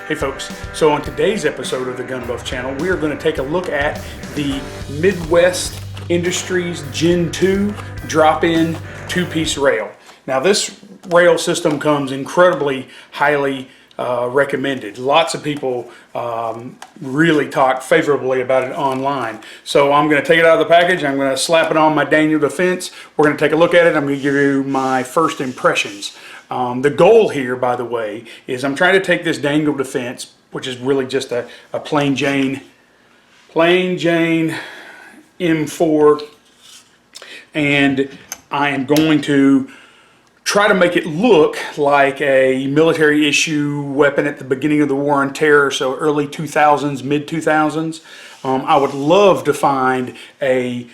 Hey folks, so on today's episode of the Gun Buff channel, we are going to take a look at the Midwest Industries Gen 2 drop-in two-piece rail. Now this rail system comes incredibly highly recommended. Lots of people really talk favorably about it online. So I'm going to take it out of the package, I'm going to slap it on my Daniel Defense, we're going to take a look at it, I'm going to give you my first impressions. The goal here, by the way, is I'm trying to take this Daniel Defense, which is really just a plain Jane M4, and I am going to try to make it look like a military issue weapon at the beginning of the War on Terror, so early 2000s, mid 2000s. I would love to find a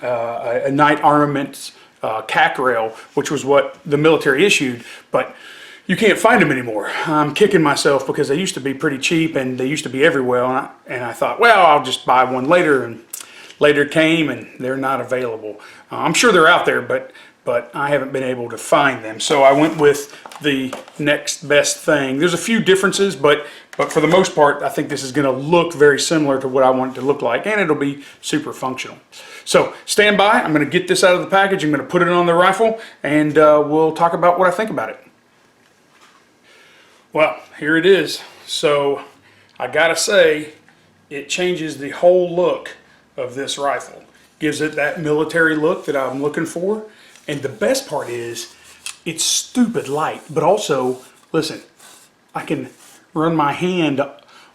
night armaments CAC rail, which was what the military issued, but you can't find them anymore. I'm kicking myself because they used to be pretty cheap and they used to be everywhere, and I thought, well, I'll just buy one later, and later came and they're not available. I'm sure they're out there, but I haven't been able to find them. So I went with the next best thing. There's a few differences, but for the most part, I think this is going to look very similar to what I want it to look like, and it'll be super functional. So stand by. I'm going to get this out of the package. I'm going to put it on the rifle, and we'll talk about what I think about it. Well, here it is. So I gotta say, it changes the whole look of this rifle. Gives it that military look that I'm looking for. And the best part is, it's stupid light, but also, listen, I can run my hand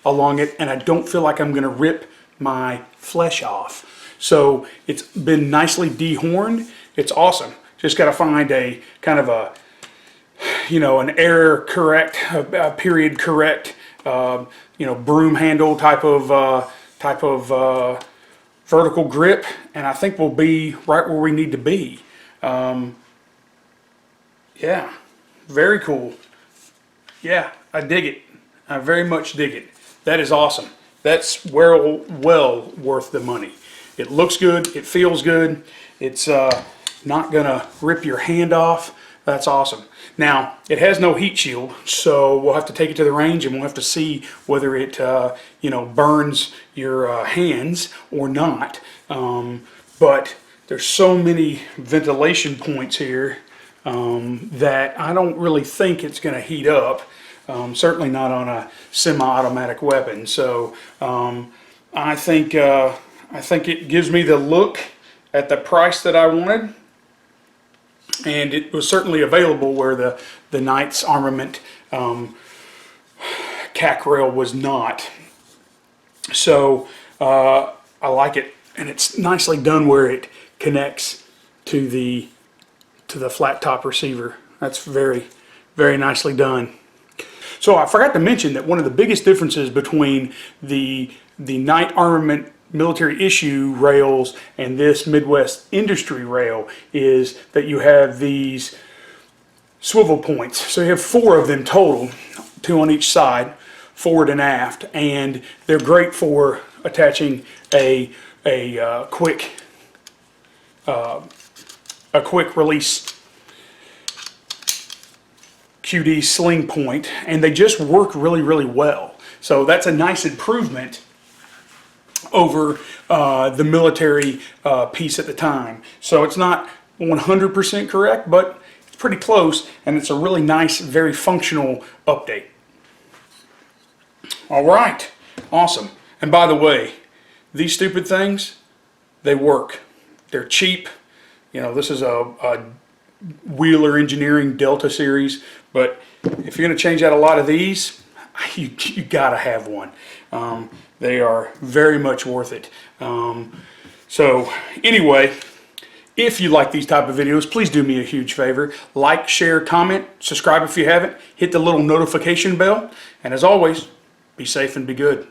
along it and I don't feel like I'm gonna rip my flesh off. So it's been nicely dehorned. It's awesome. Just gotta find a kind of a, you know, an error correct, a period correct, you know, broom handle type of vertical grip, and I think we'll be right where we need to be. Yeah, very cool. Yeah, I dig it. I very much dig it. That is awesome. That's well worth the money. It looks good. It feels good. It's not gonna rip your hand off. That's awesome. Now, it has no heat shield, so we'll have to take it to the range and we'll have to see whether it you know, burns your hands or not. But there's so many ventilation points here that I don't really think it's going to heat up. Certainly not on a semi-automatic weapon. So I think it gives me the look at the price that I wanted. And it was certainly available where the Knight's Armament CAC rail was not. So I like it, and it's nicely done where it connects to the flat top receiver. That's very, very nicely done. So I forgot to mention that one of the biggest differences between the Knight Armament military issue rails and this Midwest Industry rail is that you have these swivel points. So you have 4 of them total, 2 on each side, forward and aft, and they're great for attaching a quick release QD sling point, and they just work really, really well. So that's a nice improvement over the military piece at the time. So it's not 100% correct, but it's pretty close, and it's a really nice, very functional update. All right, awesome. And by the way, these stupid things, they work. They're cheap. You know, this is a Wheeler Engineering Delta series, but if you're going to change out a lot of these, you gotta have one. They are very much worth it. So anyway, if you like these type of videos, please do me a huge favor. Like, share, comment, subscribe if you haven't. Hit the little notification bell. And as always, be safe and be good.